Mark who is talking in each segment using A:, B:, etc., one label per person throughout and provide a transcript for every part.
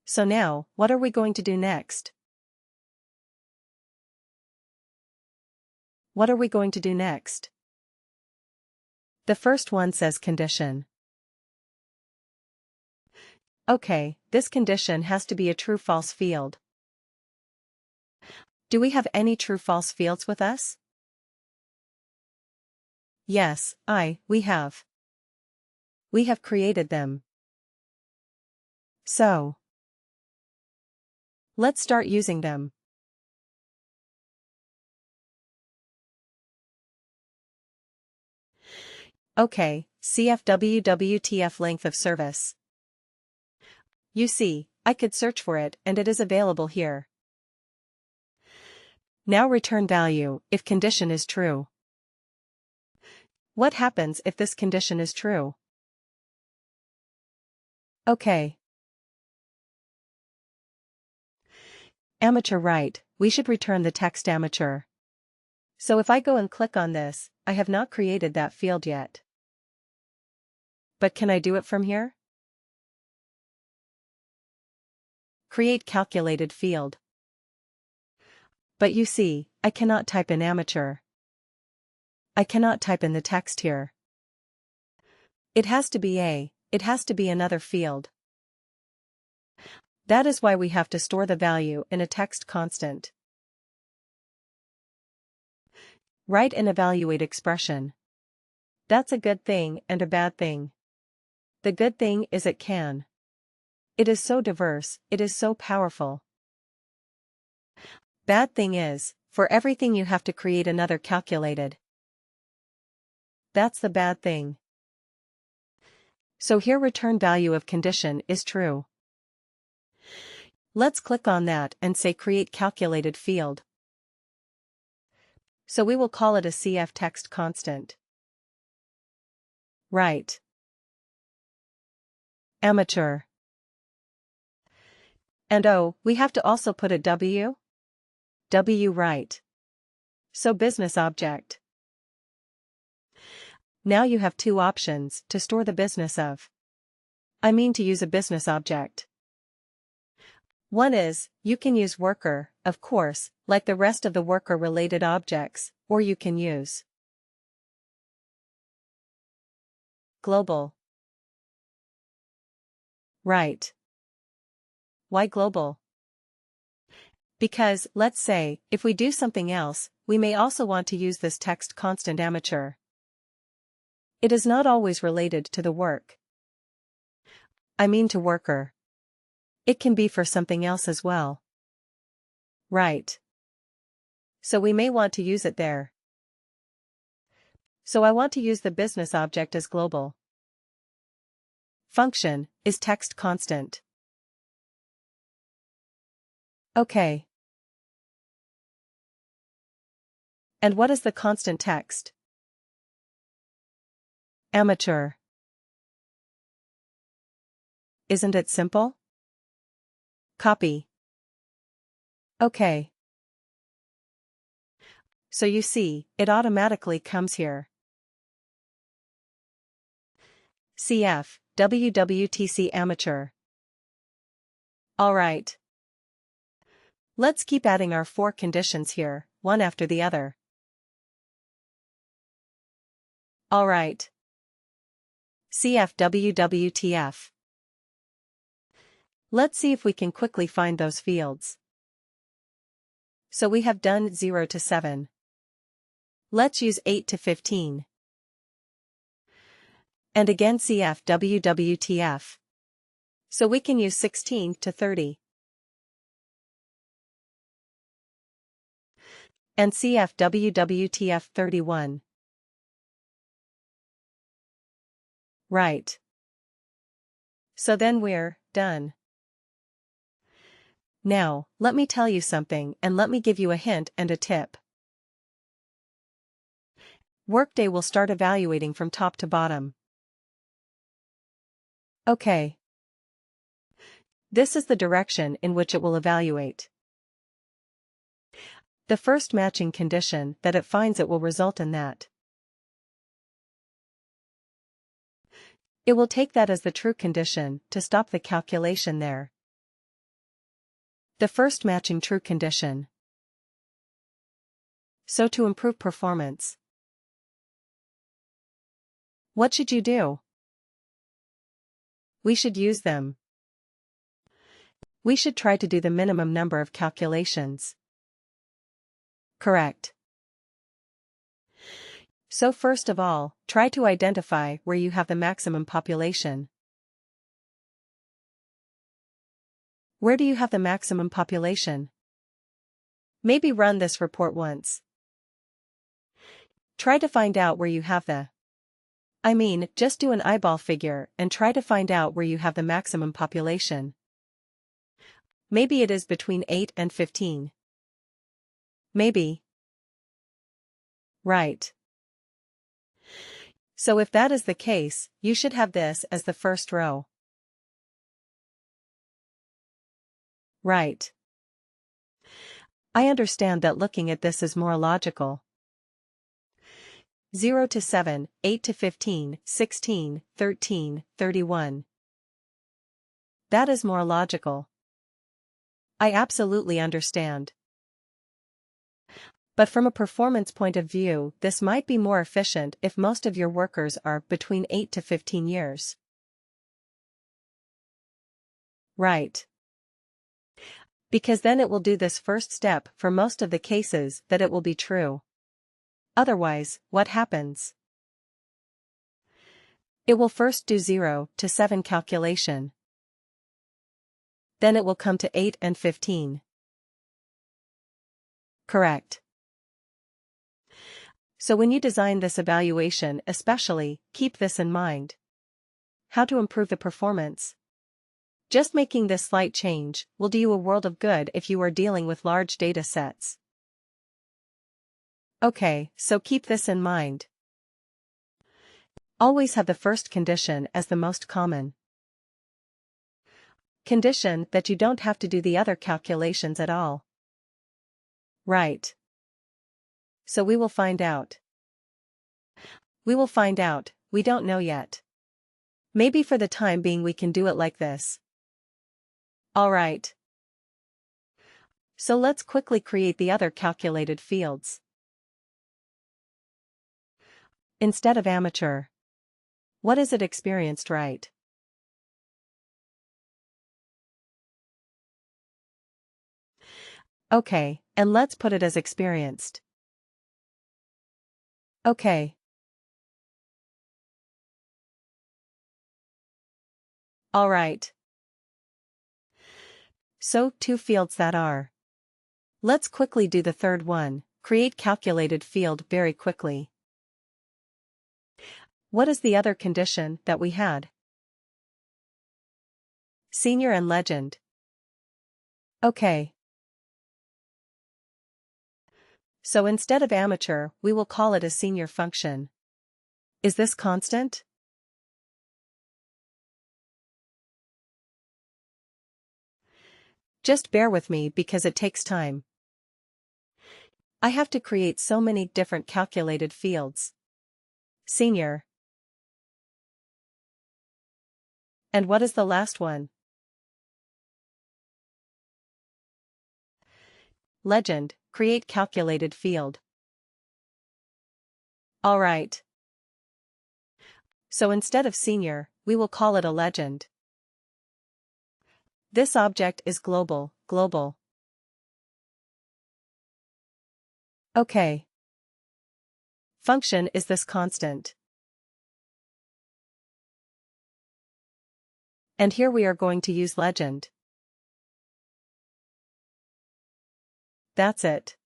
A: So now, what are we going to do next? What are we going to do next? The first one says condition. Okay, this condition has to be a true-false field. Do we have any true-false fields with us? Yes, we have. We have created them. So, let's start using them. Okay, CFWWTF length of service. You see, I could search for it and it is available here. Now return value if condition is true. What happens if this condition is true? Okay. Amateur right, we should return the text amateur. So if I go and click on this, I have not created that field yet. But can I do it from here? Create calculated field. But you see, I cannot type in amateur. I cannot type in the text here. It has to be another field. That is why we have to store the value in a text constant. Write an evaluate expression. That's a good thing and a bad thing. The good thing is it can. It is so diverse, it is so powerful. Bad thing is, for everything you have to create another calculated. That's the bad thing. So here return value of condition is true. Let's click on that and say create calculated field. So we will call it a CF text constant. Right. Amateur. And we have to also put a W. W right. So business object. Now you have two options to store the business of. To use a business object. One is, you can use worker, of course, like the rest of the worker-related objects, or you can use global. Right. Why global? Because, let's say, if we do something else, we may also want to use this text constant amateur. It is not always related to the work. To worker. It can be for something else as well. Right. So we may want to use it there. So I want to use the business object as global. Function is text constant. Okay. And what is the constant text? Amateur. Isn't it simple? Copy. Okay. So you see, it automatically comes here. CF, WWTC amateur. Alright. Let's keep adding our 4 conditions here, one after the other. Alright. CF WWTF. Let's see if we can quickly find those fields. So we have done 0 to 7. Let's use 8 to 15. And again CF WWTF. So we can use 16 to 30. And CF WWTF 31. Right. So then we're done. Now, let me tell you something and let me give you a hint and a tip. WorkDay will start evaluating from top to bottom. Okay. This is the direction in which it will evaluate. The first matching condition that it finds it will result in that. It will take that as the true condition to stop the calculation there. The first matching true condition. So to improve performance, what should you do? We should use them. We should try to do the minimum number of calculations. Correct. So first of all, try to identify where you have the maximum population. Where do you have the maximum population? Maybe run this report once. Try to find out where you have just do an eyeball figure and try to find out where you have the maximum population. Maybe it is between 8 and 15. Maybe. Right. So if that is the case, you should have this as the first row. Right. I understand that looking at this is more logical. 0 to 7, 8 to 15, 16, 13, 31. That is more logical. I absolutely understand. But from a performance point of view, this might be more efficient if most of your workers are between 8 to 15 years. Right. Because then it will do this first step for most of the cases that it will be true. Otherwise, what happens? It will first do 0 to 7 calculation. Then it will come to 8 and 15. Correct. So when you design this evaluation especially, keep this in mind. How to improve the performance? Just making this slight change will do you a world of good if you are dealing with large data sets. Okay, so keep this in mind. Always have the first condition as the most common condition that you don't have to do the other calculations at all. Right. So we will find out. We will find out, we don't know yet. Maybe for the time being we can do it like this. Alright. So let's quickly create the other calculated fields. Instead of amateur. What is it experienced, right? Okay, and let's put it as experienced. Okay. Alright. So, 2 fields that are. Let's quickly do the third one, create calculated field very quickly. What is the other condition that we had? Senior and legend. Okay. So instead of amateur, we will call it a senior function. Is this constant? Just bear with me because it takes time. I have to create so many different calculated fields. Senior. And what is the last one? Legend, create calculated field. Alright. So instead of senior, we will call it a legend. This object is global, global. Okay. Function is this constant. And here we are going to use legend. That's it.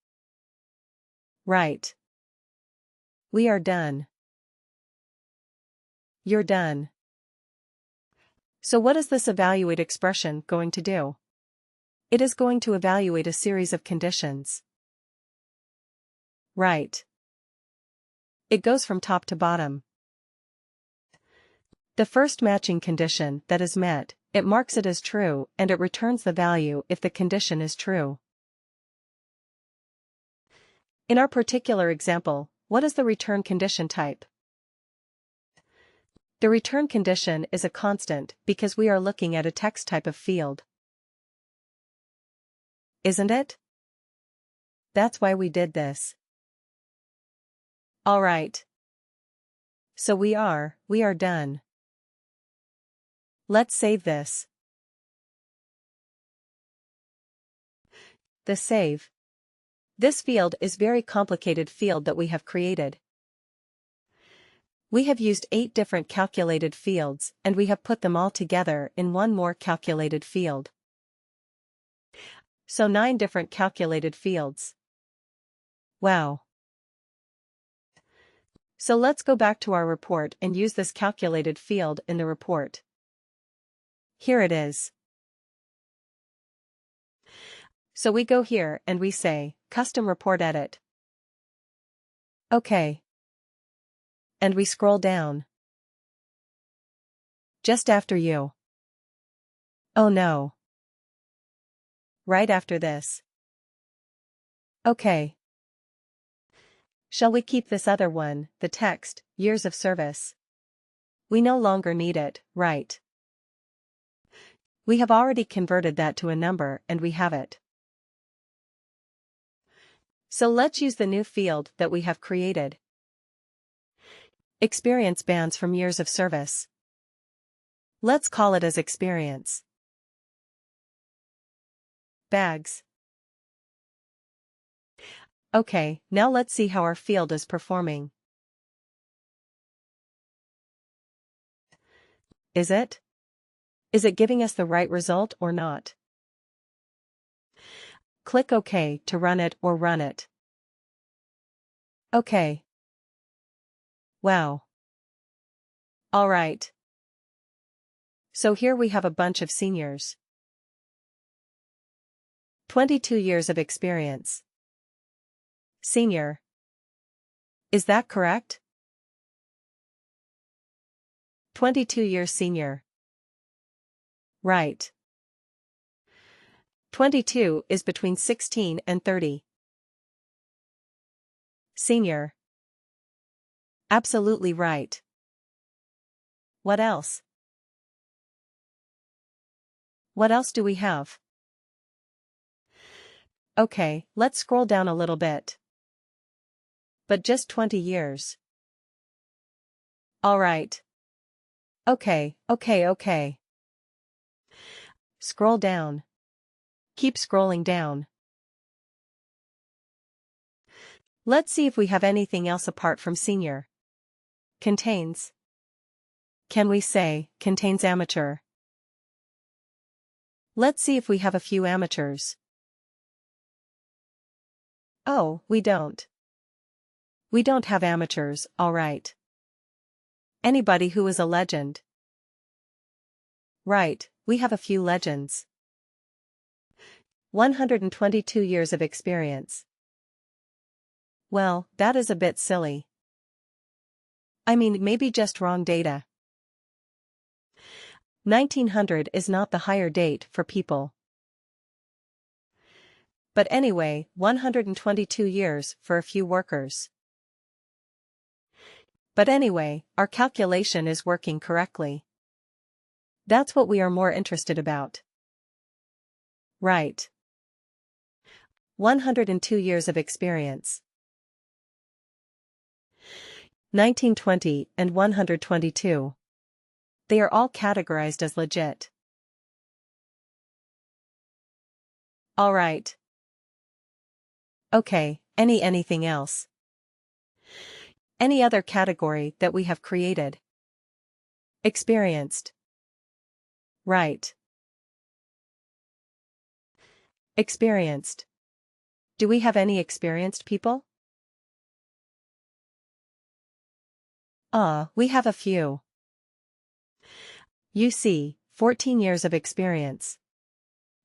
A: Right. We are done. You're done. So what is this evaluate expression going to do? It is going to evaluate a series of conditions. Right. It goes from top to bottom. The first matching condition that is met, it marks it as true and it returns the value if the condition is true. In our particular example, what is the return condition type? The return condition is a constant because we are looking at a text type of field. Isn't it? That's why we did this. Alright. So we are done. Let's save this. The save. This field is very complicated field that we have created. We have used 8 different calculated fields and we have put them all together in one more calculated field. So 9 different calculated fields. Wow. So let's go back to our report and use this calculated field in the report. Here it is. So we go here and we say, Custom Report Edit. OK. And we scroll down. Just after you. Oh no. Right after this. OK. Shall we keep this other one, the text, years of service? We no longer need it, right? We have already converted that to a number and we have it. So let's use the new field that we have created. Experience bands from years of service. Let's call it as experience. Bags. Okay, now let's see how our field is performing. Is it? Is it giving us the right result or not? Click OK to run it or run it. OK. Wow. Alright. So here we have a bunch of seniors. 22 years of experience. Senior. Is that correct? 22 years senior. Right. 22 is between 16 and 30. Senior. Absolutely right. What else? What else do we have? Okay, let's scroll down a little bit. But just 20 years. Alright. Okay. Scroll down. Keep scrolling down. Let's see if we have anything else apart from senior. Contains. Can we say, contains amateur? Let's see if we have a few amateurs. Oh, we don't. We don't have amateurs, alright. Anybody who is a legend. Right, we have a few legends. 122 years of experience. Well, that is a bit silly. I mean, maybe just wrong data. 1900 is not the hire date for people. But anyway, 122 years for a few workers. But anyway, our calculation is working correctly. That's what we are more interested about. Right. 102 years of experience. 1920 and 122. They are all categorized as legit. Alright. Okay, anything else? Any other category that we have created? Experienced. Right. Experienced. Do we have any experienced people? We have a few. You see, 14 years of experience.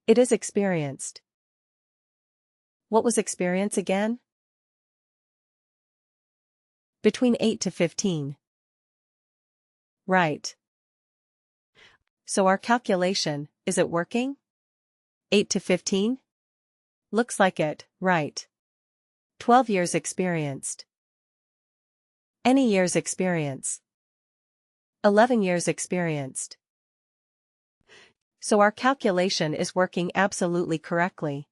A: It is experienced. What was experience again? Between 8 to 15. Right. So our calculation, is it working? 8 to 15? Looks like it, right. 12 years experienced. Any years experience. 11 years experienced. So our calculation is working absolutely correctly.